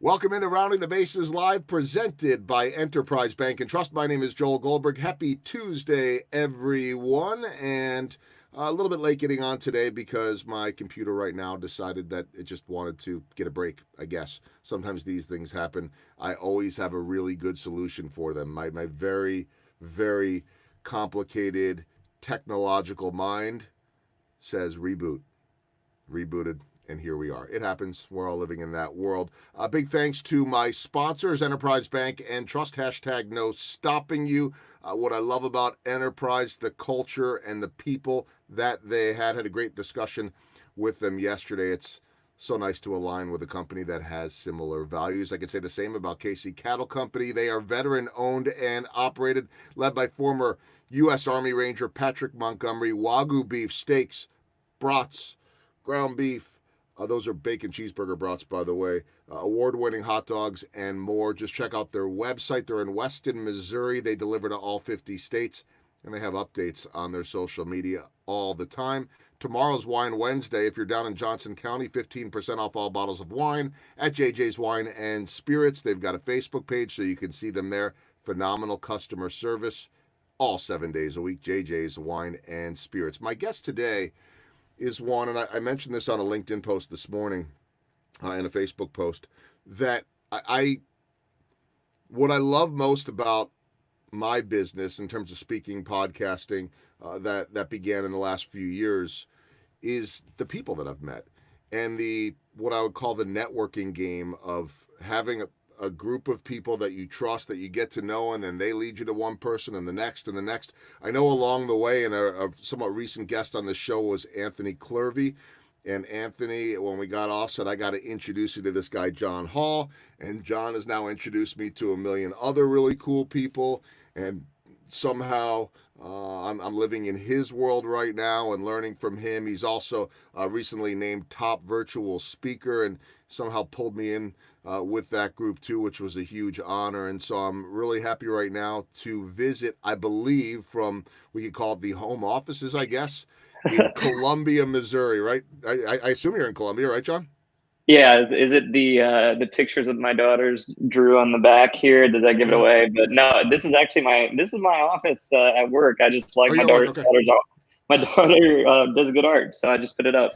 Welcome into Rounding the Bases Live, presented by Enterprise Bank and Trust. My name is Joel Goldberg. Happy Tuesday, everyone. And a little bit late getting on today because my computer right now decided that it just wanted to get a break, I guess. Sometimes these things happen. I always have a really good solution for them. My very, very complicated technological mind says reboot. Rebooted, and here we are. It happens. We're all living in that world. Big thanks to my sponsors, Enterprise Bank and Trust. Hashtag no stopping you. What I love about Enterprise, the culture and the people that they had a great discussion with them yesterday. It's so nice to align with a company that has similar values. I could say the same about KC Cattle Company. They are veteran owned and operated, led by former U.S. Army Ranger Patrick Montgomery. Wagyu beef, steaks, brats, ground beef. Those are bacon cheeseburger brats, by the way. Award-winning hot dogs and more. Just check out their website. They're in Weston, Missouri. They deliver to all 50 states, and they have updates on their social media all the time. Tomorrow's Wine Wednesday. If you're down in Johnson County, 15% off all bottles of wine at JJ's Wine and Spirits. They've got a Facebook page, so you can see them there. Phenomenal customer service all 7 days a week. JJ's Wine and Spirits. My guest today is one, and I mentioned this on a LinkedIn post this morning and a Facebook post, that what I love most about my business in terms of speaking, podcasting, that began in the last few years, is the people that I've met and the what I would call the networking game of having a group of people that you trust, that you get to know, and then they lead you to one person and the next and the next. I know along the way, and a somewhat recent guest on the show was Anthony Clervy. And Anthony, when we got off, said, I got to introduce you to this guy, John Hall. And John has now introduced me to a million other really cool people. And somehow I'm living in his world right now and learning from him. He's also recently named top virtual speaker and somehow pulled me in with that group too, which was a huge honor. And so I'm really happy right now to visit, I believe, from, we could call it the home offices, I guess, in Columbia, Missouri, right? I assume you're in Columbia, right, John? Yeah, is it the pictures of my daughters drew on the back here? Does that give it away? But no, this is my office at work. I just like Oh, my you're at work. Okay. daughter's my daughter does good art, so I just put it up.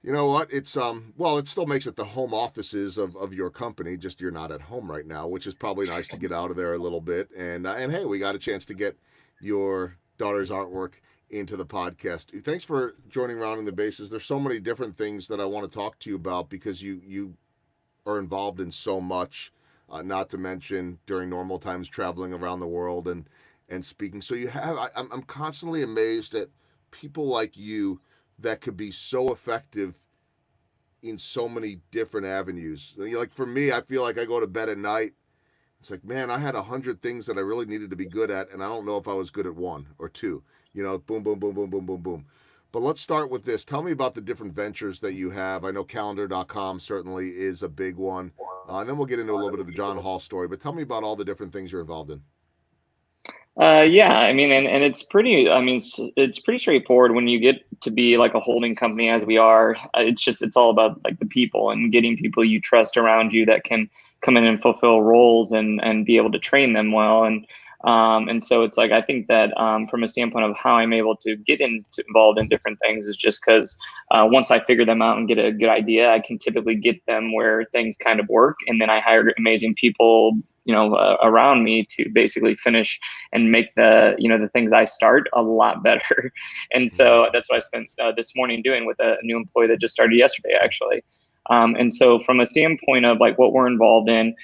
You know what? It's well, it still makes it the home offices of your company. Just you're not at home right now, which is probably nice to get out of there a little bit. And hey, we got a chance to get your daughter's artwork into the podcast. Thanks for joining Rounding the Bases. There's so many different things that I want to talk to you about because you are involved in so much. Not to mention during normal times traveling around the world and speaking. So you have I'm constantly amazed at people like you that could be so effective in so many different avenues. Like for me, I feel like I go to bed at night. It's like, man, I had 100 things that I really needed to be good at, and I don't know if I was good at one or two. Boom, boom, boom, boom, boom, boom, boom. But let's start with this. Tell me about the different ventures that you have. I know calendar.com certainly is a big one. And then we'll get into a little bit of the John Hall story. But tell me about all the different things you're involved in. Yeah, I mean, and it's pretty. I mean, it's pretty straightforward when you get to be like a holding company as we are. It's all about like the people and getting people you trust around you that can come in and fulfill roles and be able to train them well. And so it's like I think that from a standpoint of how I'm able to get involved in different things is just because once I figure them out and get a good idea, I can typically get them where things kind of work, and then I hire amazing people, around me to basically finish and make the things I start a lot better. And so that's what I spent this morning doing with a new employee that just started yesterday, actually. And so from a standpoint of like what we're involved in,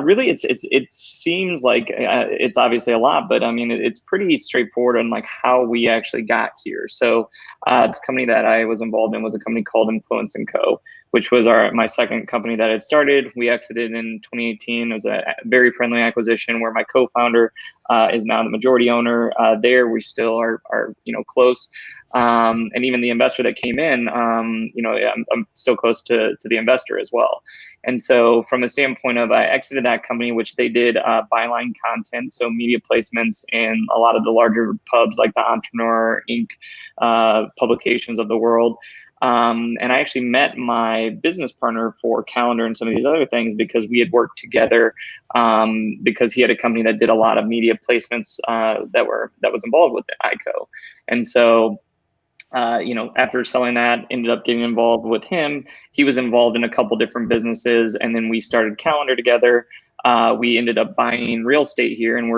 really it seems like it's obviously a lot, but I mean, it's pretty straightforward on like how we actually got here. So this company that I was involved in was a company called Influence & Co., which was my second company that had started. We exited in 2018. It was a very friendly acquisition where my co-founder is now the majority owner. There we still are close. And even the investor that came in, I'm still close to the investor as well. And so from a standpoint of I exited that company, which they did byline content, so media placements in a lot of the larger pubs like the Entrepreneur Inc. Publications of the world. And I actually met my business partner for Calendar and some of these other things because we had worked together, because he had a company that did a lot of media placements, that was involved with the ICO. And so after selling that, ended up getting involved with him. He was involved in a couple different businesses, and then we started Calendar together. We ended up buying real estate here, and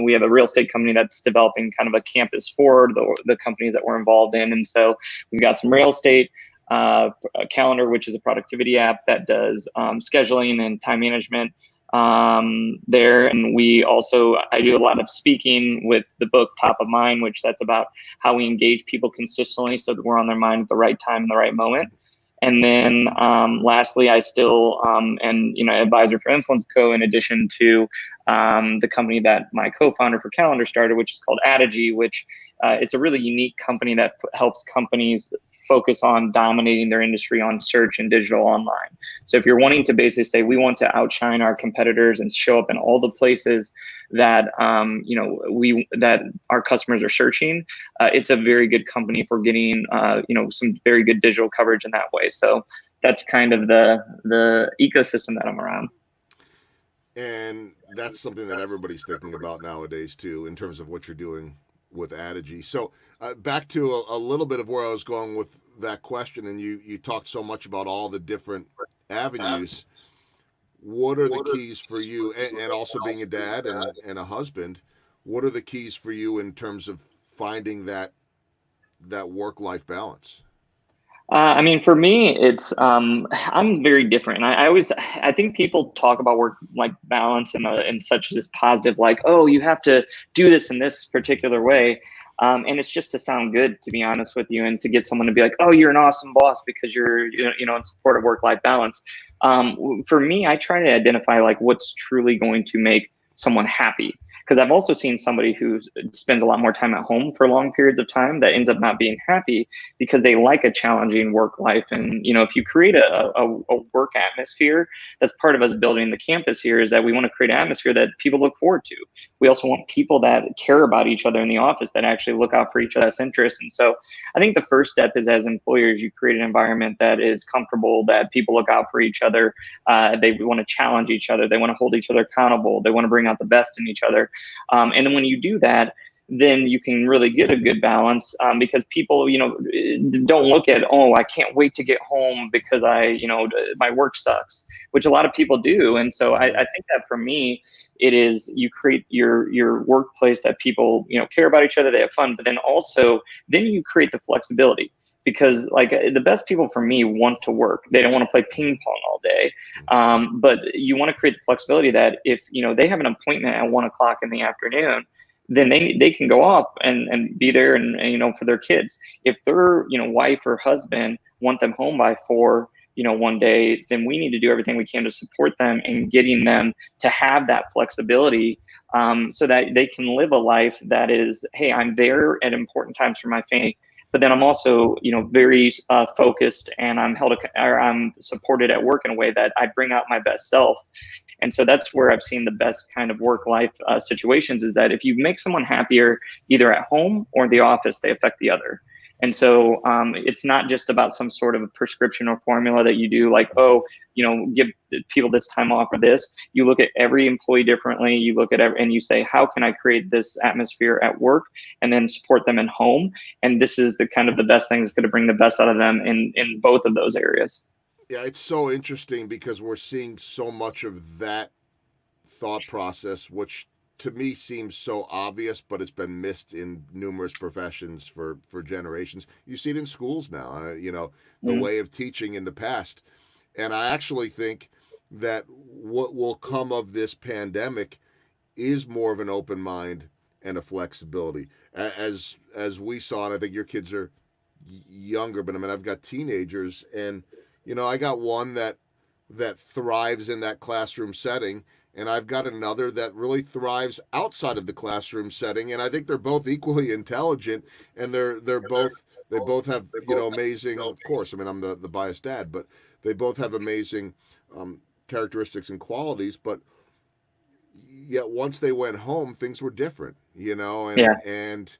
we have a real estate company that's developing kind of a campus for the companies that we're involved in. And so we've got some real estate, a Calendar, which is a productivity app that does scheduling and time management there. And I do a lot of speaking with the book Top of Mind, which that's about how we engage people consistently so that we're on their mind at the right time and the right moment. And then lastly, I still advisor for Influence Co. in addition to the company that my co-founder for Calendar started, which is called Adigi, which it's a really unique company that helps companies focus on dominating their industry on search and digital online. So if you're wanting to basically say we want to outshine our competitors and show up in all the places that that our customers are searching, it's a very good company for getting some very good digital coverage in that way. So that's kind of the ecosystem that I'm around. And that's something that everybody's thinking about nowadays too, in terms of what you're doing with Adigi. So back to a little bit of where I was going with that question, and you talked so much about all the different avenues. What are the keys for you, and also being a dad and a husband? What are the keys for you in terms of finding that work-life balance? I mean, for me, it's I'm very different. I think people talk about work like balance in such this positive, like, oh, you have to do this in this particular way, and it's just to sound good, to be honest with you, and to get someone to be like, oh, you're an awesome boss because you're in support of work life balance. For me, I try to identify like what's truly going to make someone happy. Because I've also seen somebody who spends a lot more time at home for long periods of time that ends up not being happy because they like a challenging work life. And if you create a work atmosphere, that's part of us building the campus here, is that we want to create an atmosphere that people look forward to. We also want people that care about each other in the office, that actually look out for each other's interests. And so I think the first step is, as employers, you create an environment that is comfortable, that people look out for each other. They want to challenge each other. They want to hold each other accountable. They want to bring out the best in each other. And then when you do that, then you can really get a good balance, because people, don't look at, oh, I can't wait to get home because my work sucks, which a lot of people do. And so I think that for me, it is, you create your workplace that people, care about each other, they have fun, but then you create the flexibility. Because like the best people for me want to work. They don't want to play ping pong all day. But you want to create the flexibility that if, they have an appointment at 1 o'clock in the afternoon, then they can go up and be there and for their kids. If their wife or husband want them home by 4 one day, then we need to do everything we can to support them and getting them to have that flexibility, so that they can live a life that is, hey, I'm there at important times for my family, but then I'm also very focused, and I'm supported at work in a way that I bring out my best self. And so that's where I've seen the best kind of work-life situations, is that if you make someone happier, either at home or in the office, they affect the other. And so it's not just about some sort of a prescription or formula that you do, like, oh, give people this time off or this. You look at every employee differently. You look at and you say, how can I create this atmosphere at work and then support them in home? And this is the kind of the best thing that's going to bring the best out of them in both of those areas. Yeah, it's so interesting because we're seeing so much of that thought process, which to me seems so obvious, but it's been missed in numerous professions for generations. You see it in schools now, the Mm. way of teaching in the past. And I actually think that what will come of this pandemic is more of an open mind and a flexibility. As we saw, and I think your kids are younger, but I mean, I've got teenagers, and I got one that thrives in that classroom setting, and I've got another that really thrives outside of the classroom setting, and I think they're both equally intelligent, and they both have amazing. Of course, I mean, I'm the biased dad, but they both have amazing characteristics and qualities, but yet once they went home, things were different, and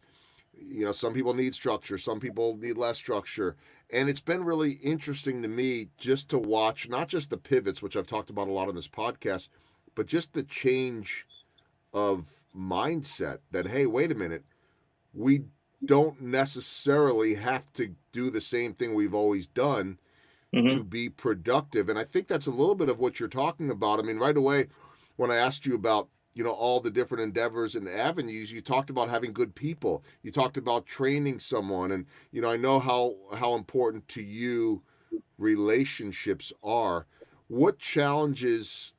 Yeah. some people need structure, some people need less structure, And it's been really interesting to me just to watch not just the pivots, which I've talked about a lot on this podcast, but just the change of mindset that, hey, wait a minute, we don't necessarily have to do the same thing we've always done Hmm. to be productive. And I think that's a little bit of what you're talking about. I mean, right away, when I asked you about, all the different endeavors and avenues, you talked about having good people. You talked about training someone. And, I know how important to you relationships are. What challenges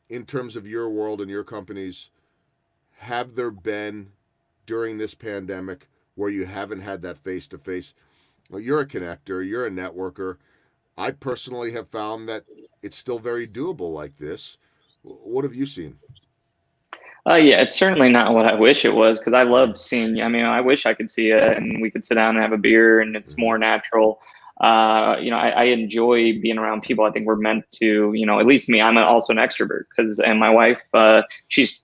in terms of your world and your companies have there been during this pandemic where you haven't had that face to face? Well, you're a connector, you're a networker. I personally have found that it's still very doable like this. What have you seen? Yeah, it's certainly not what I wish it was because I Yeah. love seeing you. I mean, I wish I could see you and we could sit down and have a beer and it's Mm-hmm. more natural. I enjoy being around people. I think we're meant to, at least me, I'm also an extrovert and my wife, she's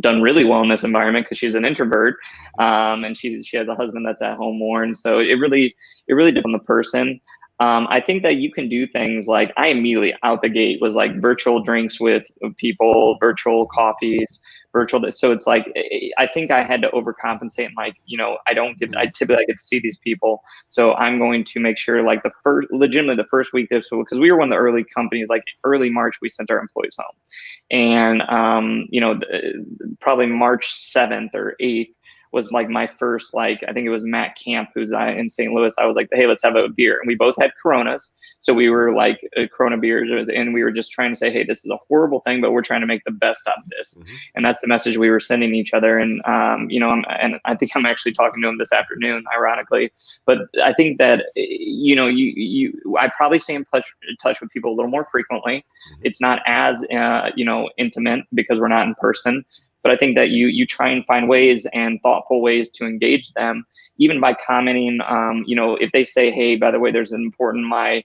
done really well in this environment because she's an introvert. And she has a husband that's at home more. And so it really depends on the person. I think that you can do things like I immediately out the gate was like virtual drinks with people, virtual coffees, virtual. So it's like I think I had to overcompensate and like I typically get to see these people, so I'm going to make sure like legitimately the first week this because we were one of the early companies, like early March we sent our employees home, and probably March 7th or 8th was like my first, like I think it was Matt Camp who's in St. Louis. I was like, hey, let's have a beer, and we both had Coronas, so we were like Corona beers, and we were just trying to say, hey, this is a horrible thing, but we're trying to make the best out of this, Mm-hmm. and that's the message we were sending each other. And and I think I'm actually talking to him this afternoon, ironically. But I think that I probably stay in touch with people a little more frequently. Mm-hmm. It's not as intimate because we're not in person, but I think that you try and find ways and thoughtful ways to engage them, even by commenting. If they say, "Hey, by the way, there's an important my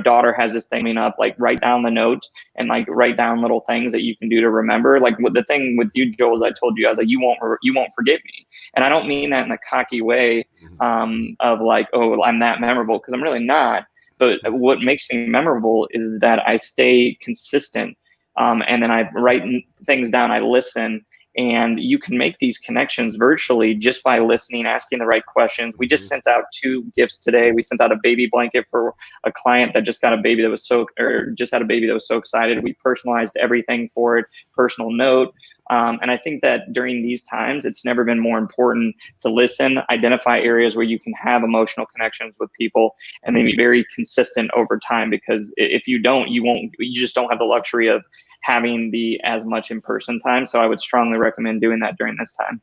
daughter has this thing coming up," like write down the note and like write down little things that you can do to remember. Like the thing with you, Joel, as I told you, I was like, you won't forget me, and I don't mean that in a cocky way of like, oh, I'm that memorable, because I'm really not. But what makes me memorable is that I stay consistent, and then I write things down. I listen, and you can make these connections virtually just by listening, asking the right questions. We Mm-hmm. just sent out 2 gifts today. We sent out a baby blanket for a client that just got a baby that was just had a baby that was so excited. We personalized everything for it, personal note. And I think that during these times, it's never been more important to listen, identify areas where you can have emotional connections with people, and then be very consistent over time. Because if you don't, you just don't have the luxury of having the as much in person time. So I would strongly recommend doing that during this time.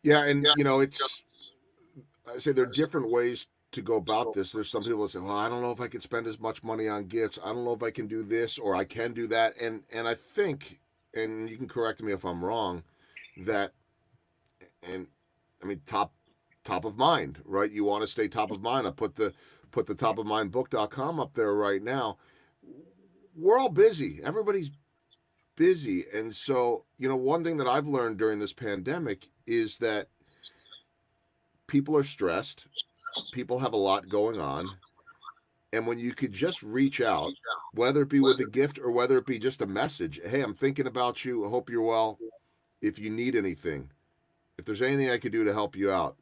Yeah, and I say there are different ways to go about this. There's some people that say, "Well, I don't know if I can spend as much money on gifts. I don't know if I can do this or I can do that." And I think, and you can correct me if I'm wrong, that and I mean top of mind, right? You want to stay top of mind. I put the top of mind book.com up there right now. We're all busy. Everybody's busy. And so, one thing that I've learned during this pandemic is that people are stressed, people have a lot going on, and when you could just reach out, whether it be with a gift or whether it be just a message, hey, I'm thinking about you, I hope you're well, if you need anything, if there's anything I could do to help you out,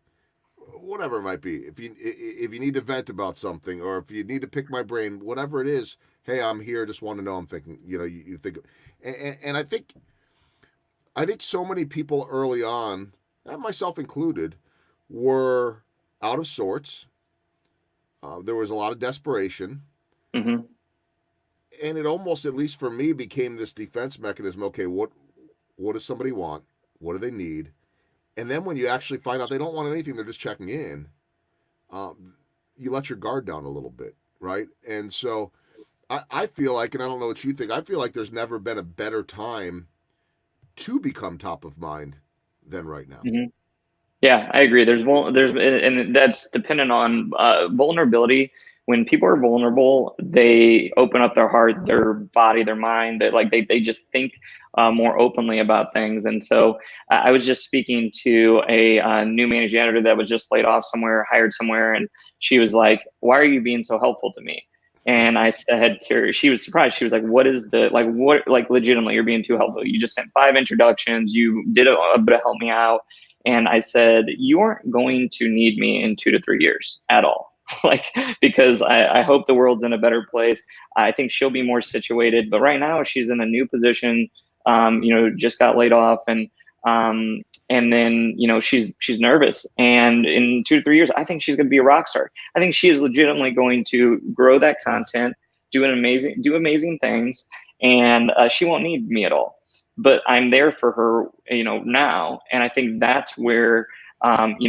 whatever it might be, if you need to vent about something or if you need to pick my brain, whatever it is, hey, I'm here, just want to know I'm thinking, you think, and I think so many people early on, and myself included, were out of sorts. There was a lot of desperation, Mm-hmm. and it almost, at least for me, became this defense mechanism. Okay, what does somebody want? What do they need? And then when you actually find out they don't want anything, they're just checking in. You let your guard down a little bit, right? And so I feel like, and I don't know what you think, I feel like there's never been a better time to become top of mind than right now. Mm-hmm. Yeah, I agree. And that's dependent on vulnerability. When people are vulnerable, they open up their heart, their body, their mind. That like they just think more openly about things. And so I was just speaking to a new managing editor that was just laid off somewhere, hired somewhere, and she was like, "Why are you being so helpful to me?" And I said to her, she was surprised. She was like, "What is the like? What like legitimately? You're being too helpful. You just sent 5 introductions. You did a bit of help me out." And I said, "You aren't going to need me in 2 to 3 years at all." Like, because I hope the world's in a better place. I think she'll be more situated. But right now, she's in a new position, just got laid off. And then, she's nervous. And in 2 to 3 years, I think she's going to be a rock star. I think she is legitimately going to grow that content, do amazing things. And she won't need me at all, but I'm there for her, now. And I think that's where,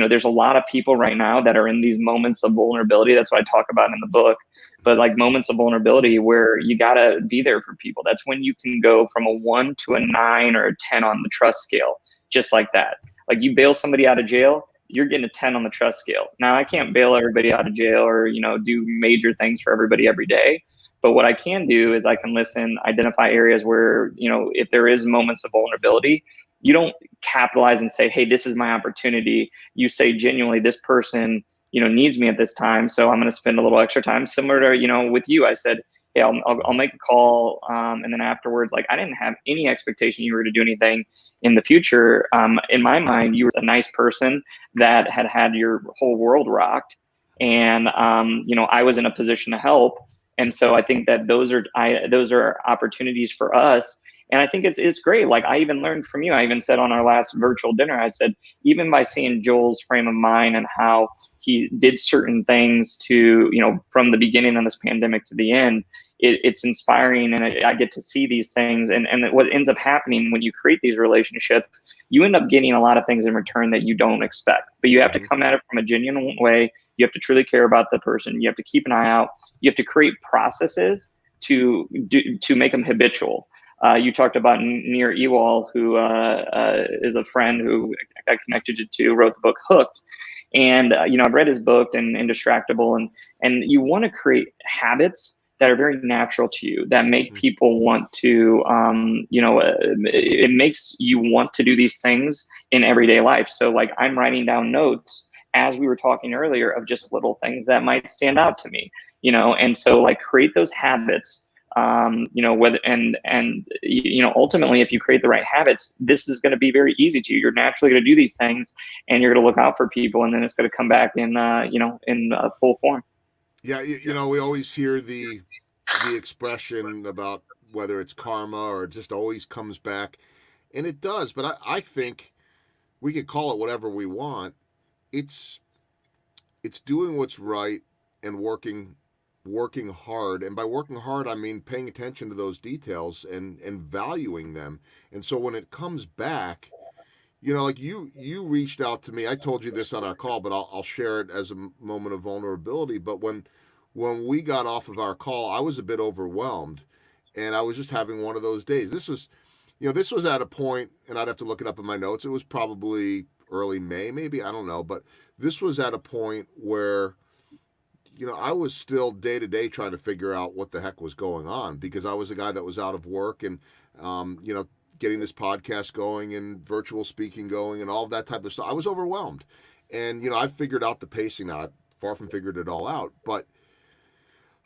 there's a lot of people right now that are in these moments of vulnerability. That's what I talk about in the book. But like moments of vulnerability where you got to be there for people. That's when you can go from a 1 to a 9 or a 10 on the trust scale, just like that. Like you bail somebody out of jail, you're getting a 10 on the trust scale. Now, I can't bail everybody out of jail or, do major things for everybody every day. But what I can do is I can listen, identify areas where, if there is moments of vulnerability, you don't capitalize and say, "Hey, this is my opportunity." You say genuinely, "This person, needs me at this time. So I'm going to spend a little extra time." Similar to, with you, I said, "Hey, I'll make a call." And then afterwards, like I didn't have any expectation you were to do anything in the future. In my mind, you were a nice person that had your whole world rocked. And, I was in a position to help. And so I think that those are opportunities for us. And I think it's great. Like I even learned from you. I even said on our last virtual dinner, I said, even by seeing Joel's frame of mind and how he did certain things to, from the beginning of this pandemic to the end, it's inspiring. And I get to see these things. And what ends up happening when you create these relationships, you end up getting a lot of things in return that you don't expect. But you have to come at it from a genuine way. You have to truly care about the person. You have to keep an eye out. You have to create processes to make them habitual. You talked about Nir Ewald, who is a friend who I connected you to, wrote the book Hooked. And, I've read his book and Indistractable. And you want to create habits that are very natural to you, that make people want to, it makes you want to do these things in everyday life. So like I'm writing down notes as we were talking earlier of just little things that might stand out to me, and so like create those habits. Whether ultimately, if you create the right habits, this is going to be very easy to you. You're naturally going to do these things, and you're going to look out for people, and then it's going to come back in full form. Yeah, we always hear the expression about whether it's karma or it just always comes back, and it does. But I think we could call it whatever we want. It's it's doing what's right and working hard. And by working hard, I mean paying attention to those details and valuing them. And so when it comes back, like you reached out to me. I told you this on our call, but I'll share it as a moment of vulnerability. But when we got off of our call, I was a bit overwhelmed, and I was just having one of those days. This was at a point, and I'd have to look it up in my notes. It was probably early May, maybe, I don't know, but this was at a point where I was still day to day trying to figure out what the heck was going on, because I was a guy that was out of work and getting this podcast going and virtual speaking going and all of that type of stuff. I was overwhelmed, and I figured out the pacing now. I far from figured it all out, but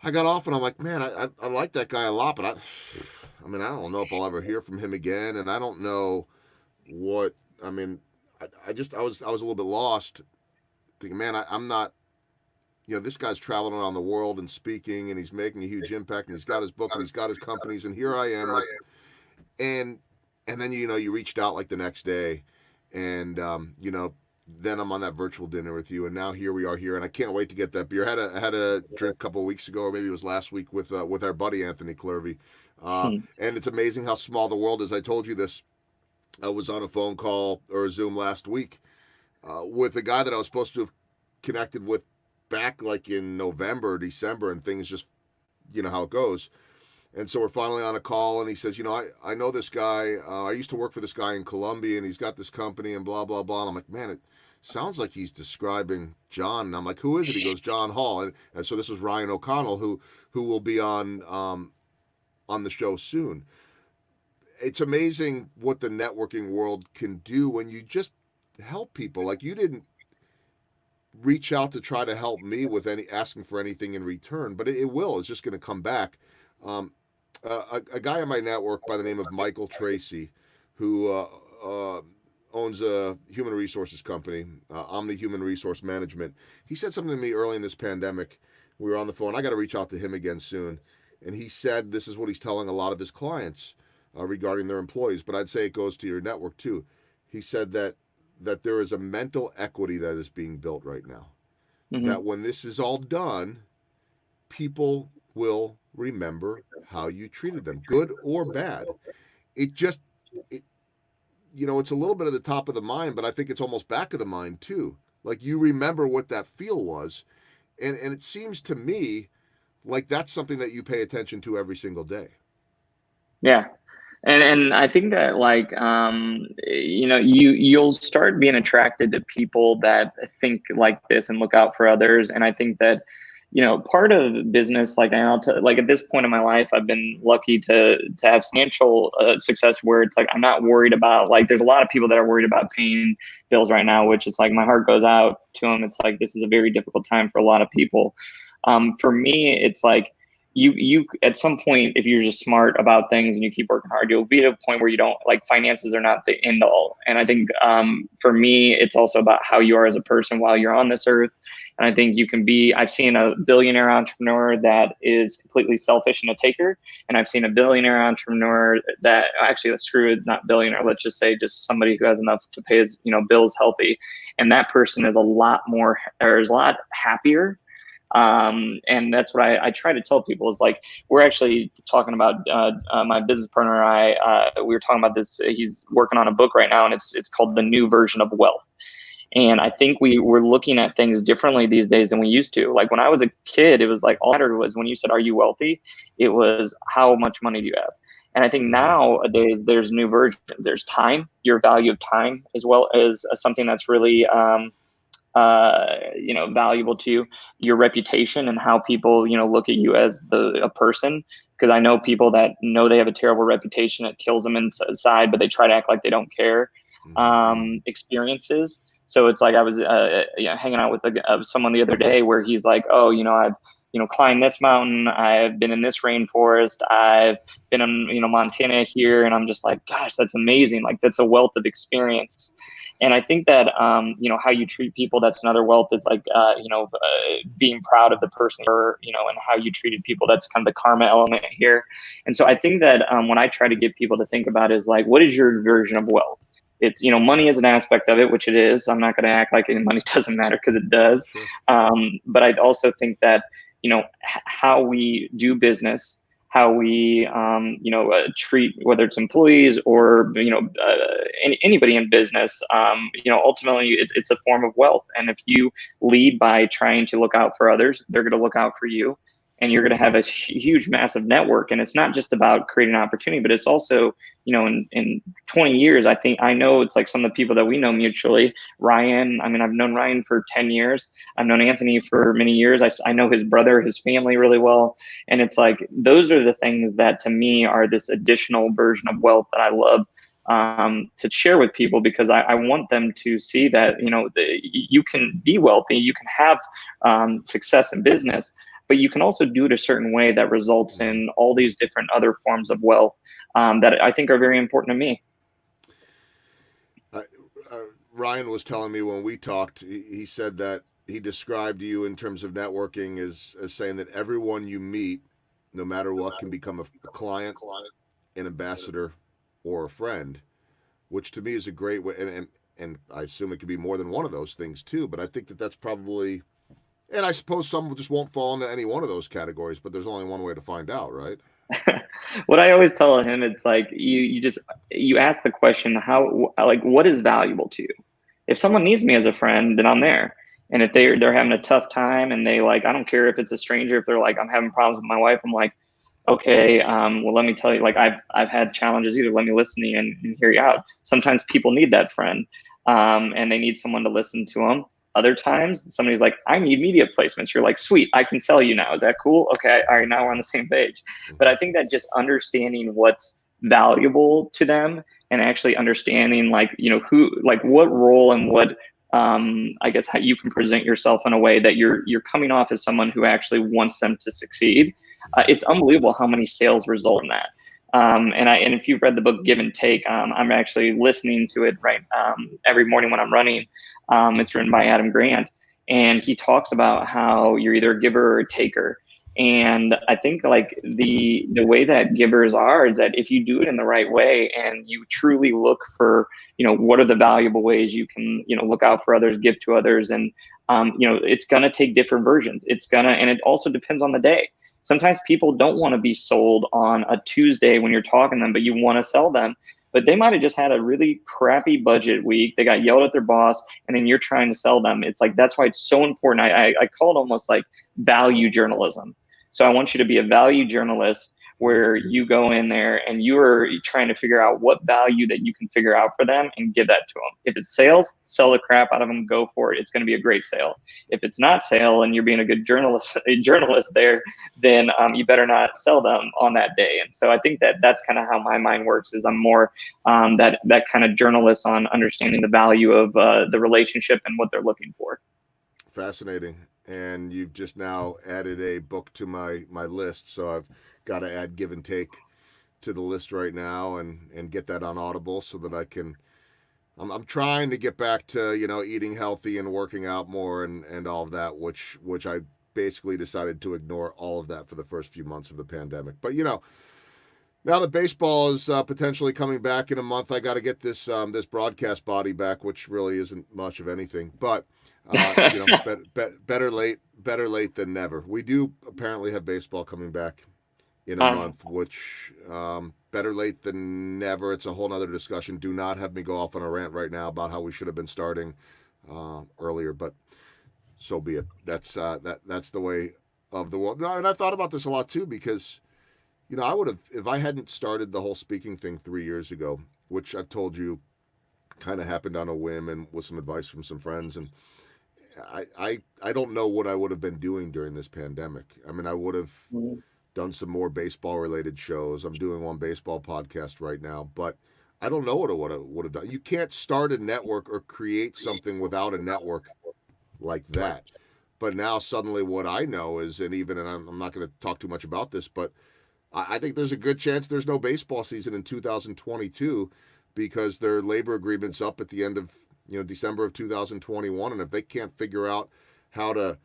I got off and I'm like, man, I like that guy a lot, but I don't know if I'll ever hear from him again, and I don't know what. I mean, I was a little bit lost, thinking, man, I'm not. This guy's traveling around the world and speaking, and he's making a huge impact, and he's got his book, and he's got his companies, and here I am, like, and then you reached out like the next day, and then I'm on that virtual dinner with you, and now here we are here, and I can't wait to get that beer. I had a drink a couple of weeks ago, or maybe it was last week, with our buddy Anthony Clervy, and it's amazing how small the world is. I told you this. I was on a phone call or a Zoom last week with a guy that I was supposed to have connected with back like in November, December, and things just, how it goes. And so we're finally on a call, and he says, I know this guy. I used to work for this guy in Colombia, and he's got this company, and blah, blah, blah. And I'm like, man, sounds like he's describing John. And I'm like, who is it? He goes, John Hall. And so this is Ryan O'Connell, who will be on the show soon. It's amazing what the networking world can do when you just help people. Like, you didn't reach out to try to help me with any asking for anything in return, but it will. It's just going to come back. Um, a guy in my network by the name of Michael Tracy, who owns a human resources company, Omni Human Resource Management. He said something to me early in this pandemic. We were on the phone. I got to reach out to him again soon. And he said this is what he's telling a lot of his clients regarding their employees. But I'd say it goes to your network too. He said that there is a mental equity that is being built right now. Mm-hmm. That when this is all done, people will remember how you treated them, good or bad. It just, it, it's a little bit of the top of the mind, but I think it's almost back of the mind too. Like, you remember what that feel was, and it seems to me like that's something that you pay attention to every single day. Yeah. And I think that, like, you'll start being attracted to people that think like this and look out for others. And I think that, part of business, like, like, at this point in my life, I've been lucky to have financial success where it's like, I'm not worried about, like, there's a lot of people that are worried about paying bills right now, which is like, my heart goes out to them. It's like, this is a very difficult time for a lot of people. For me, it's like, you at some point, if you're just smart about things and you keep working hard, you'll be at a point where you don't, like, finances are not the end all. And I think for me, it's also about how you are as a person while you're on this earth. And I think I've seen a billionaire entrepreneur that is completely selfish and a taker. And I've seen a billionaire entrepreneur that, actually, let's screw it, not billionaire, let's just say just somebody who has enough to pay his, bills healthy. And that person is a lot happier. And that's what I try to tell people is, like, we're actually talking about my business partner and I, we were talking about this. He's working on a book right now, and it's called The New Version of Wealth. And I think we're looking at things differently these days than we used to. Like, when I was a kid, it was like, all that mattered was when you said, are you wealthy? It was, how much money do you have? And I think nowadays there's new versions. There's time, your value of time, as well as something that's really valuable to you, your reputation, and how people, look at you as a person. Because I know people that know they have a terrible reputation, it kills them inside, but they try to act like they don't care. Experiences. So it's like, I was hanging out with someone the other day where he's like, oh, I've climbed this mountain, I've been in this rainforest, I've been in Montana here, and I'm just like, gosh, that's amazing. Like, that's a wealth of experience. And I think that, how you treat people, that's another wealth. It's like, being proud of the person, or, and how you treated people. That's kind of the karma element here. And so I think that when I try to get people to think about is, like, what is your version of wealth? It's, money is an aspect of it, which it is. I'm not going to act like money doesn't matter, because it does. But I also think that, how we do business, how we, treat, whether it's employees or, anybody in business, ultimately it's a form of wealth. And if you lead by trying to look out for others, they're going to look out for you. And you're going to have a huge, massive network. And it's not just about creating an opportunity, but it's also, in 20 years, I know it's like some of the people that we know mutually, Ryan. I mean, I've known Ryan for 10 years. I've known Anthony for many years. I know his brother, his family really well. And it's like, those are the things that to me are this additional version of wealth that I love to share with people, because I want them to see that, you can be wealthy, you can have success in business, but you can also do it a certain way that results in all these different other forms of wealth that I think are very important to me. Ryan was telling me when we talked, he said that he described you in terms of networking as saying that everyone you meet, no matter what, can become a client, an ambassador, or a friend, which to me is a great way. And I assume it could be more than one of those things too, but I think that that's probably, and I suppose some just won't fall into any one of those categories, but there's only one way to find out, right? What I always tell him, it's like, you ask the question, how, like, what is valuable to you? If someone needs me as a friend, then I'm there. And if they're having a tough time, and they, like, I don't care if it's a stranger, if they're like, I'm having problems with my wife, I'm like, okay, well, let me tell you, like, I've had challenges either. Let me listen to you and hear you out. Sometimes people need that friend. and they need someone to listen to them. Other times, somebody's like, I need media placements. You're like, sweet, I can sell you now. Is that cool? Okay, all right, now we're on the same page. But I think that just understanding what's valuable to them and actually understanding like, who, like what role and what I guess how you can present yourself in a way that you're coming off as someone who actually wants them to succeed. It's unbelievable how many sales result in that. And if you've read the book Give and Take, I'm actually listening to it right every morning when I'm running. It's written by Adam Grant, and he talks about how you're either a giver or a taker. And I think like the way that givers are is that if you do it in the right way and you truly look for, what are the valuable ways you can, look out for others, give to others, and it's gonna take different versions. And it also depends on the day. Sometimes people don't want to be sold on a Tuesday when you're talking to them, but you want to sell them. But they might have just had a really crappy budget week. They got yelled at their boss, and then you're trying to sell them. It's like that's why it's so important. I call it almost like value journalism. So I want you to be a value journalist where you go in there and you're trying to figure out what value that you can figure out for them and give that to them. If it's sales, sell the crap out of them, go for it. It's going to be a great sale. If it's not sale and you're being a good journalist there, then you better not sell them on that day. And so I think that that's kind of how my mind works is I'm more that kind of journalist on understanding the value of the relationship and what they're looking for. Fascinating. And you've just now added a book to my list, so I've got to add Give and Take to the list right now and get that on Audible so that I can. I'm trying to get back to eating healthy and working out more and all of that, which I basically decided to ignore all of that for the first few months of the pandemic. But now that baseball is potentially coming back in a month, I got to get this broadcast body back, which really isn't much of anything. But better late than never. We do apparently have baseball coming back in a month, which better late than never. It's a whole other discussion. Do not have me go off on a rant right now about how we should have been starting earlier, but so be it. That's the way of the world. No, and I've thought about this a lot too because. I would have, if I hadn't started the whole speaking thing 3 years ago, which I've told you kind of happened on a whim and with some advice from some friends. And I don't know what I would have been doing during this pandemic. I mean, I would have done some more baseball related shows. I'm doing one baseball podcast right now, but I don't know what I would have done. You can't start a network or create something without a network like that. But now suddenly what I know is, and I'm not going to talk too much about this, but I think there's a good chance there's no baseball season in 2022 because their labor agreement's up at the end of December of 2021, and if they can't figure out how to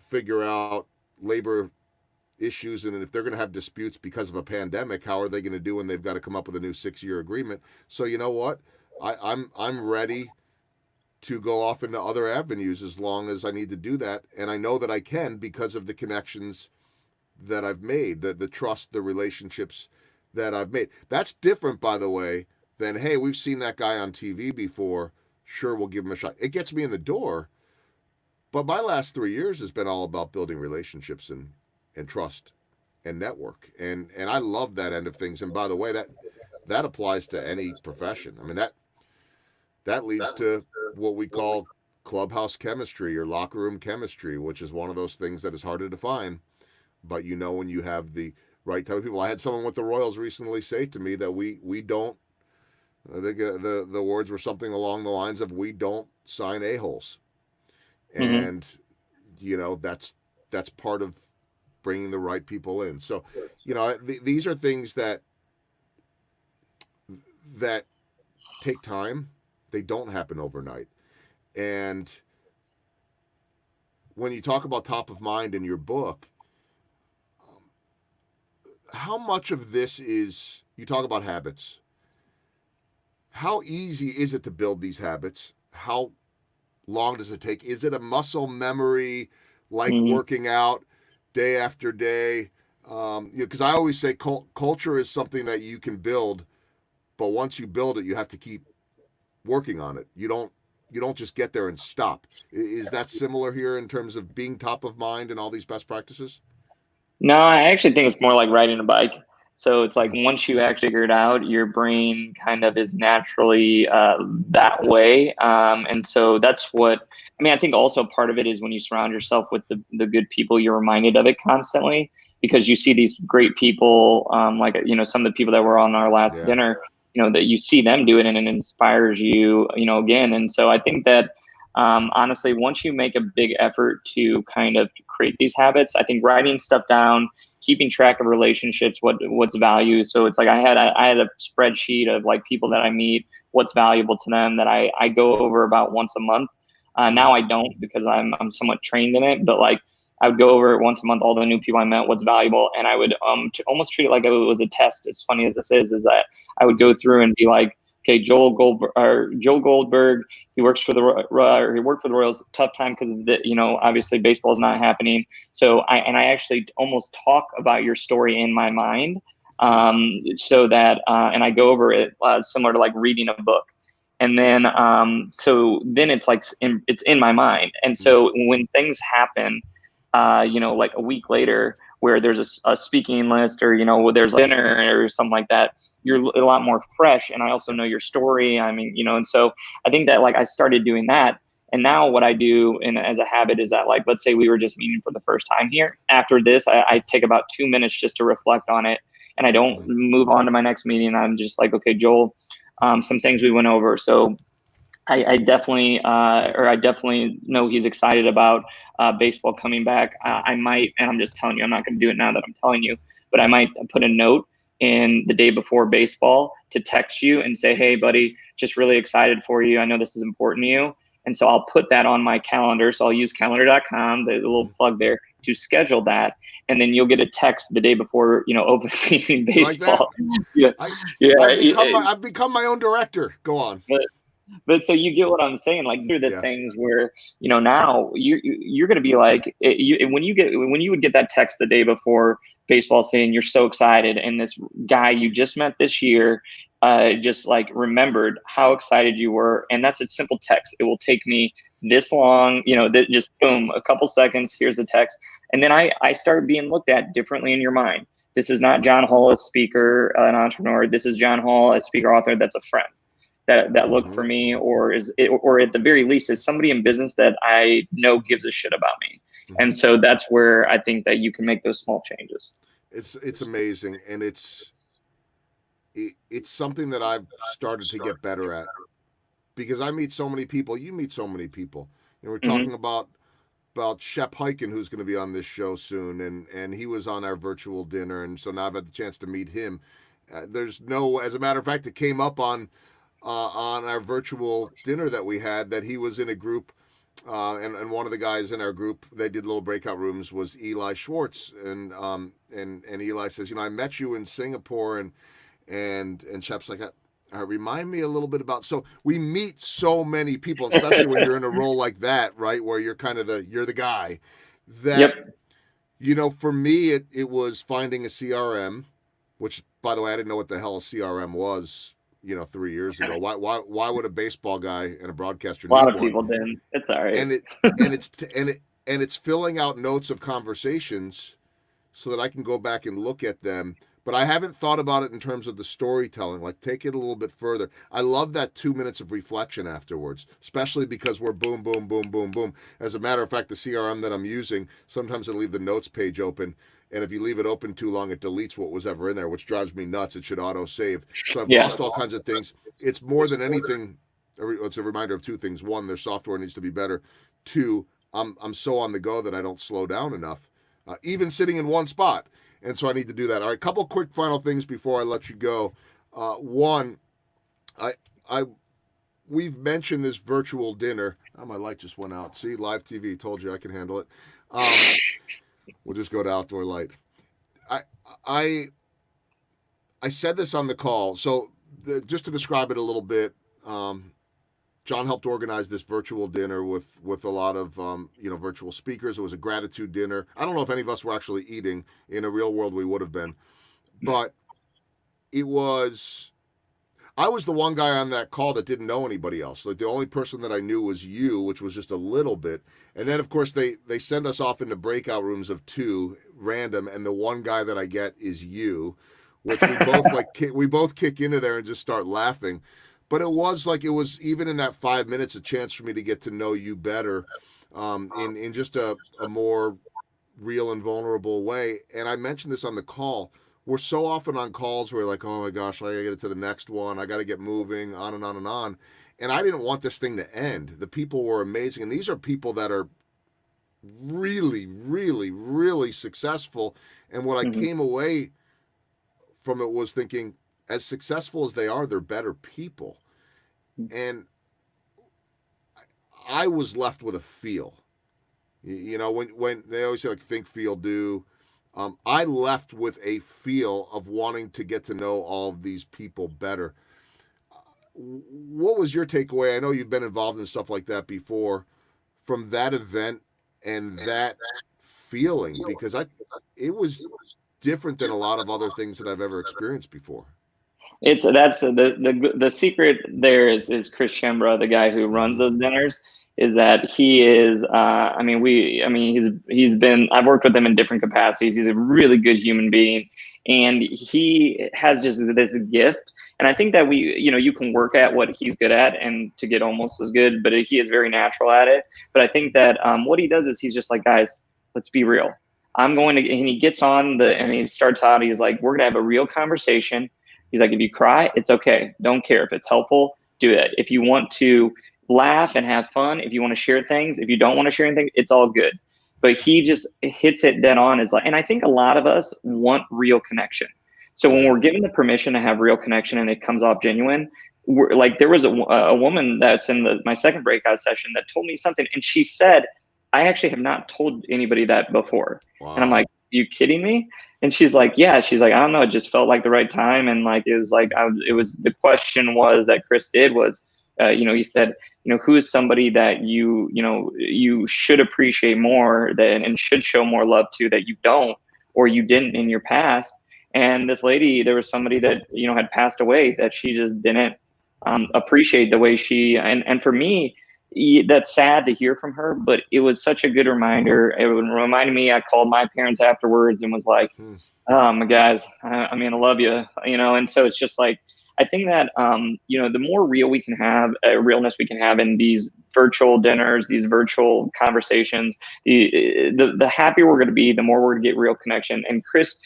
figure out labor issues, and if they're going to have disputes because of a pandemic, how are they going to do when they've got to come up with a new 6-year agreement? So you know what, I'm ready to go off into other avenues as long as I need to do that, and I know that I can because of the connections that I've made, the trust, the relationships that I've made. That's different, by the way, than, hey, we've seen that guy on TV before. Sure, we'll give him a shot. It gets me in the door. But my last 3 years has been all about building relationships and trust and network. And I love that end of things. And by the way, that applies to any profession. I mean, that leads to what we call clubhouse chemistry or locker room chemistry, which is one of those things that is hard to define. But when you have the right type of people. I had someone with the Royals recently say to me that we don't. I think the words were something along the lines of "we don't sign a-holes," and that's part of bringing the right people in. So, these are things that take time. They don't happen overnight, and when you talk about top of mind in your book. How much of this is, you talk about habits. How easy is it to build these habits? How long does it take? Is it a muscle memory like working out day after day? Because I always say culture is something that you can build, but once you build it, you have to keep working on it. You don't just get there and stop. Is that similar here in terms of being top of mind and all these best practices? No, I actually think it's more like riding a bike. So it's like once you actually figure it out, your brain kind of is naturally that way. And so that's what, I mean, I think also part of it is when you surround yourself with the good people, you're reminded of it constantly because you see these great people, like, you know, some of the people that were on our last Yeah. dinner, you know, that you see them do it and it inspires you, you know, again. And so I think that honestly, once you make a big effort to kind of create these habits, I think writing stuff down, keeping track of relationships, what's value. So it's like I had a spreadsheet of like people that I meet, what's valuable to them that I go over about once a month. Now I don't because I'm somewhat trained in it, but like I would go over it once a month, all the new people I met, what's valuable, and I would almost treat it like it was a test. As funny as this is that I would go through and be like, okay, Joe Goldberg, he works for he worked for the Royals. Tough time because you know, obviously baseball is not happening. So I actually almost talk about your story in my mind, so that and I go over it similar to like reading a book. And then so then it's like it's in my mind. And so when things happen, you know, like a week later where there's a speaking list or, you know, there's dinner or something like that, you're a lot more fresh. And I also know your story. I mean, you know, and so I think that like I started doing that. And now what I do and as a habit is that like, let's say we were just meeting for the first time here. After this, I take about 2 minutes just to reflect on it. And I don't move on to my next meeting. I'm just like, okay, Joel, some things we went over. So I definitely, or I definitely know he's excited about baseball coming back. I might, and I'm just telling you, I'm not going to do it now that I'm telling you, but I might put a note in the day before baseball to text you and say, hey, buddy, just really excited for you. I know this is important to you. And so I'll put that on my calendar. So I'll use calendar.com, the little plug there, to schedule that. And then you'll get a text the day before, you know, opening baseball. Like Yeah. I've become my own director. Go on. But so you get what I'm saying. Like, they're the Yeah. things where, you know, now you're going to be like, when you would get that text the day before baseball saying you're so excited, and this guy you just met this year just like remembered how excited you were, and that's a simple text. It will take me this long, you know, that just boom, a couple seconds. Here's a text, and then I start being looked at differently in your mind. This is not John Hall, a speaker, an entrepreneur. This is John Hall, a speaker, author. That's a friend that look for me, or or at the very least is somebody in business that I know gives a shit about me. And so that's where I think that you can make those small changes. It's amazing, and it's something that I've started to get better at because I meet so many people. You meet so many people, and we're talking about Shep Hyken, who's going to be on this show soon, and he was on our virtual dinner, and so now I've had the chance to meet him. As a matter of fact, it came up on our virtual dinner that we had that he was in a group, and one of the guys in our group, they did little breakout rooms, was Eli Schwartz, and Eli says, you know, I met you in Singapore, and Shep's like, remind me a little bit about. So we meet so many people, especially when you're in a role like that, right, where you're kind of you're the guy. That, you know, for me, it was finding a CRM, which, by the way, I didn't know what the hell a CRM was, you know, 3 years ago. Why would a baseball guy and a broadcaster A lot need of one? people didn't. It's all right. And it's filling out notes of conversations so that I can go back and look at them. But I haven't thought about it in terms of the storytelling, like take it a little bit further. I love that 2 minutes of reflection afterwards, especially because we're boom, boom, boom, boom, boom. As a matter of fact, the CRM that I'm using, sometimes I leave the notes page open. And if you leave it open too long, it deletes what was ever in there, which drives me nuts. It should auto save. So I've lost all kinds of things. It's more than anything. It's a reminder of two things. One, their software needs to be better. Two, I'm so on the go that I don't slow down enough, even sitting in one spot. And so I need to do that. All right, couple quick final things before I let you go. One, we've mentioned this virtual dinner. Oh, my light just went out. See, live TV. Told you I can handle it. We'll just go to outdoor light. I said this on the call. So just to describe it a little bit, John helped organize this virtual dinner with a lot of virtual speakers. It was a gratitude dinner. I don't know if any of us were actually eating. In a real world, we would have been, but I was the one guy on that call that didn't know anybody else. Like the only person that I knew was you, which was just a little bit. And then of course they send us off into breakout rooms of two random, and the one guy that I get is you, which we both kick into there and just start laughing. But it was even in that 5 minutes a chance for me to get to know you better, in just a more real and vulnerable way. And I mentioned this on the call. We're so often on calls where we're like, oh my gosh, I gotta get it to the next one. I gotta get moving, on and on and on. And I didn't want this thing to end. The people were amazing. And these are people that are really, really, really successful. And what I Hmm. came away from it was thinking, as successful as they are, they're better people. And I was left with a feel. You know, when they always say like think, feel, do. I left with a feel of wanting to get to know all of these people better. What was your takeaway? I know you've been involved in stuff like that before, from that event and that feeling, because it was different than a lot of other things that I've ever experienced before. It's that's the secret there is Chris Shembra, the guy who runs Mm-hmm. those dinners, is that he is I mean he's been I've worked with him in different capacities. He's a really good human being, and he has just this gift. And I think that you can work at what he's good at and to get almost as good, but he is very natural at it. But I think that what he does is he's just like, guys, let's be real. I'm going to, and he gets on and he starts out, he's like, we're going to have a real conversation. He's like, if you cry, it's okay. Don't care. If it's helpful, do it. If you want to laugh and have fun, if you want to share things, if you don't want to share anything, it's all good. But he just hits it dead on. It's like, and I think a lot of us want real connection. So when Right. we're given the permission to have real connection and it comes off genuine, we're like, there was a woman that's in my second breakout session that told me something, and she said, I actually have not told anybody that before. And I'm Wow. like, you kidding me? And she's like, yeah. She's like, I don't know. It just felt like the right time. And like, it was like, it was, the question was that Chris did was, he said, who is somebody that you should appreciate more than, and should show more love to, that you don't, or you didn't in your past. And this lady, there was somebody that, had passed away that she just didn't appreciate the way and for me, that's sad to hear from her, but it was such a good reminder. It reminded me, I called my parents afterwards and was like, Hmm. my guys, I mean, I love you, and so it's just like, I think that, the more real we can have, realness we can have in these virtual dinners, these virtual conversations, the happier we're going to be, the more we're going to get real connection. And Chris,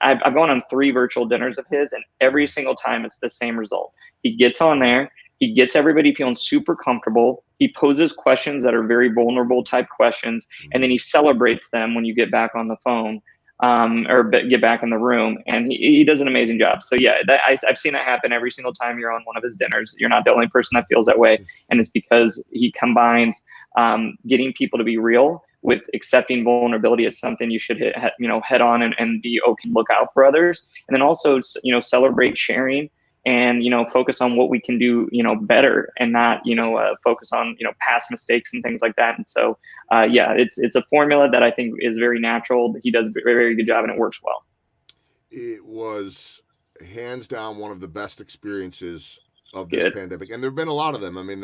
I've gone on 3 virtual dinners of his, and every single time it's the same result. He gets on there, he gets everybody feeling super comfortable. He poses questions that are very vulnerable type questions, and then he celebrates them when you get back on the phone, or get back in the room. And he does an amazing job. So yeah, I've seen that happen every single time you're on one of his dinners. You're not the only person that feels that way. And it's because he combines getting people to be real with accepting vulnerability as something you should head on, and be open, look out for others. And then also, celebrate sharing, and focus on what we can do better, and not focus on past mistakes and things like that. And so yeah, it's a formula that I think is very natural. He does a very, very good job, and it works well. It was hands down one of the best experiences of this Good. pandemic, and there've been a lot of them. I mean,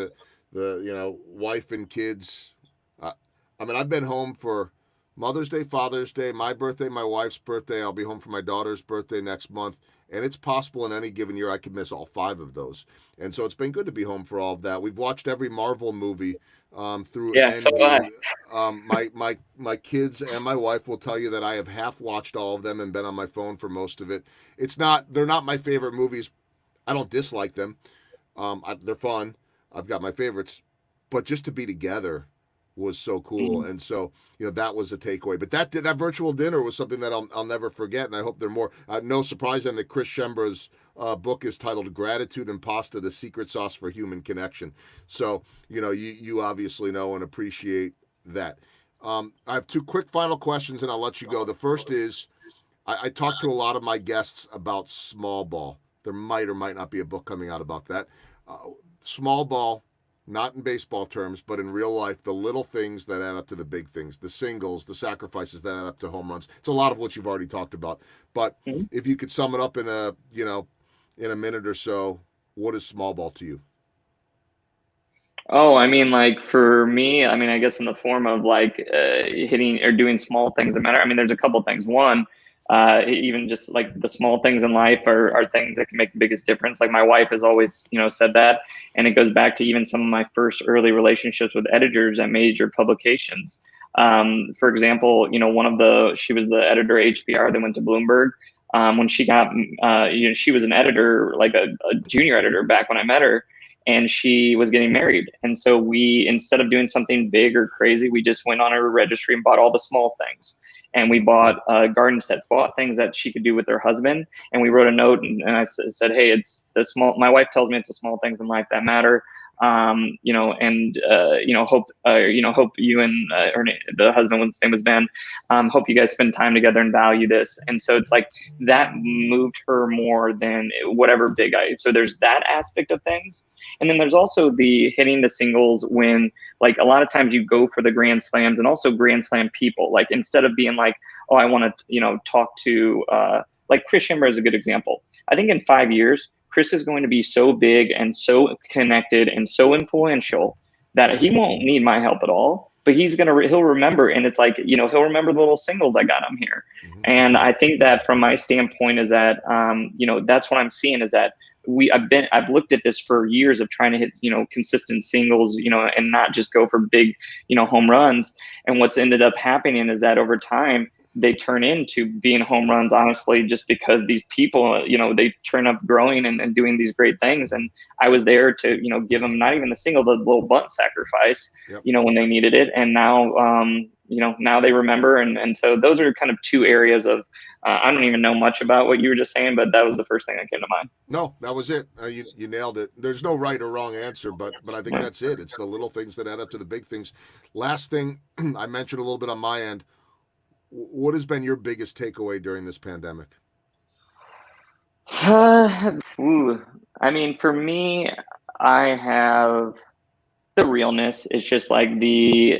the wife and kids. Uh, I mean, I've been home for Mother's Day, Father's Day, my birthday, my wife's birthday. I'll be home for my daughter's birthday next month, and it's possible in any given year I could miss all 5 of those. And so it's been good to be home for all of that. We've watched every Marvel movie through Yeah, so have I. Endgame. My kids and my wife will tell you that I have half watched all of them and been on my phone for most of it. They're not my favorite movies. I don't dislike them. They're fun. I've got my favorites, but just to be together was so cool. Mhm. And so that was a takeaway. But that virtual dinner was something that I'll never forget. And I hope there are more. No surprise then that Chris Shembra's book is titled "Gratitude and Pasta: The Secret Sauce for Human Connection." So you obviously know and appreciate that. I have 2 quick final questions, and I'll let you go. The first is, I talked to a lot of my guests about small ball. There might or might not be a book coming out about that. Small ball, not in baseball terms, but in real life, the little things that add up to the big things, the singles, the sacrifices that add up to home runs. It's a lot of what you've already talked about. But Mhm. if you could sum it up in a minute or so, what is small ball to you? Oh, I mean, like for me, I mean, I guess in the form of like hitting or doing small things that matter. I mean, there's a couple things. One, Even just like the small things in life are things that can make the biggest difference. Like my wife has always, said that. And it goes back to even some of my first early relationships with editors at major publications. For example, she was the editor at HBR that went to Bloomberg. When she got, she was an editor, like a junior editor back when I met her, and she was getting married. And so we, instead of doing something big or crazy, we just went on her registry and bought all the small things. And we bought garden sets, bought things that she could do with her husband. And we wrote a note, and I said, hey, it's the small, my wife tells me it's the small things in life that matter. Hope you and the husband, his name was Ben, hope you guys spend time together and value this. And so it's like that moved her more than whatever so there's that aspect of things. And then there's also the hitting the singles when, like, a lot of times you go for the grand slams and also grand slam people. Like, instead of being like, oh, I want to, talk to, like Chris Schimmer is a good example. I think in 5 years, Chris is going to be so big and so connected and so influential that he won't need my help at all. But he'll remember, and it's like, he'll remember the little singles I got him here. Mm-hmm. And I think that from my standpoint is that, that's what I'm seeing is that I've looked at this for years of trying to hit, consistent singles, and not just go for big, home runs. And what's ended up happening is that over time, they turn into being home runs, honestly, just because these people, they turn up growing and doing these great things. And I was there to, give them not even the single, the little bunt sacrifice, yep, when they needed it. And now, now they remember. And so those are kind of two areas of, I don't even know much about what you were just saying, but that was the first thing that came to mind. No, that was it. You nailed it. There's no right or wrong answer, but I think that's it. It's the little things that add up to the big things. Last thing I mentioned a little bit on my end. What has been your biggest takeaway during this pandemic? I mean, for me, I have the realness. It's just like at the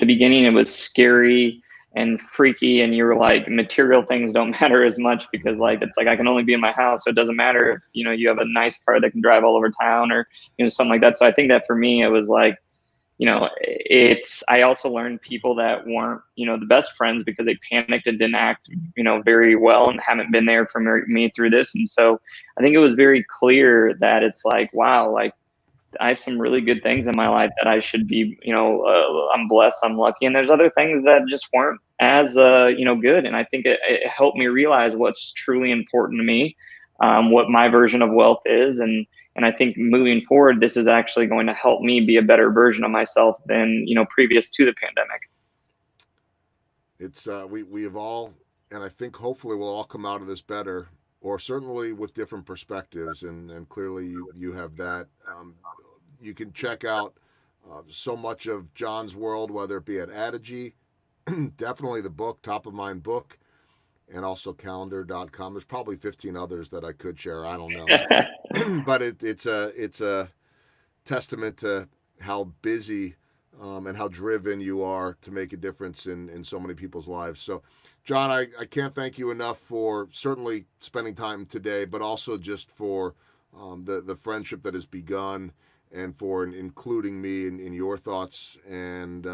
beginning it was scary and freaky, and you were like, material things don't matter as much because it's like I can only be in my house, so it doesn't matter if you have a nice car that can drive all over town or something like that. So I think that for me it was like, I also learned people that weren't, the best friends because they panicked and didn't act, very well and haven't been there for me through this. And so I think it was very clear that it's like, wow, like I have some really good things in my life that I should be, I'm blessed, I'm lucky. And there's other things that just weren't as, good. And I think it helped me realize what's truly important to me, what my version of wealth is. And I think moving forward, this is actually going to help me be a better version of myself than, previous to the pandemic. It's we have all, and I think hopefully we'll all come out of this better, or certainly with different perspectives. And clearly you have that. You can check out so much of John's world, whether it be at Adigi, definitely the book, Top of Mind book, and also calendar.com. There's probably 15 others that I could share. I don't know. But it's a testament to how busy and how driven you are to make a difference in so many people's lives. So, John, I can't thank you enough for certainly spending time today, but also just for the friendship that has begun and for including me in your thoughts. And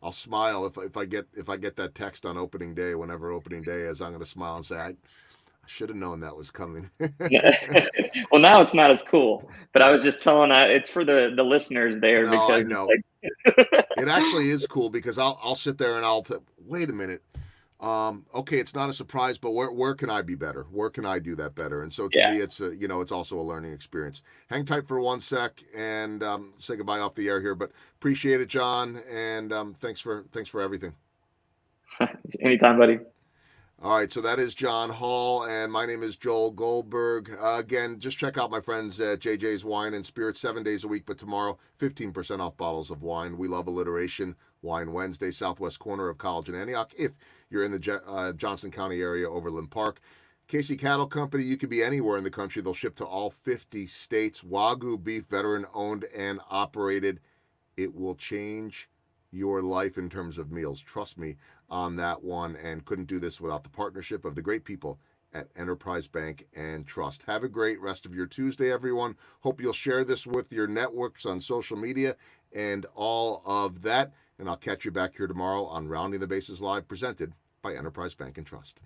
I'll smile if I get that text on opening day, whenever opening day is. I'm going to smile and say, I should have known that was coming. Well, now it's not as cool, but I was just telling it's for the listeners there. No, because I know. It actually is cool because I'll sit there and I'll think, wait a minute. Okay, it's not a surprise, but where can I be better? Where can I do that better? And so to me, it's it's also a learning experience. Hang tight for 1 sec and say goodbye off the air here, but appreciate it, John, and thanks for everything. Anytime, buddy. All right, so that is John Hall, and my name is Joel Goldberg. Again, just check out my friends at JJ's Wine and Spirits 7 days a week, but tomorrow, 15% off bottles of wine. We love alliteration. Wine Wednesday, southwest corner of College and Antioch. If you're in the Johnson County area, Overland Park. Casey Cattle Company, you could be anywhere in the country. They'll ship to all 50 states. Wagyu beef, veteran owned and operated. It will change your life in terms of meals. Trust me on that one, and couldn't do this without the partnership of the great people at Enterprise Bank and Trust. Have a great rest of your Tuesday, everyone. Hope you'll share this with your networks on social media and all of that. And I'll catch you back here tomorrow on Rounding the Bases Live, presented by Enterprise Bank and Trust.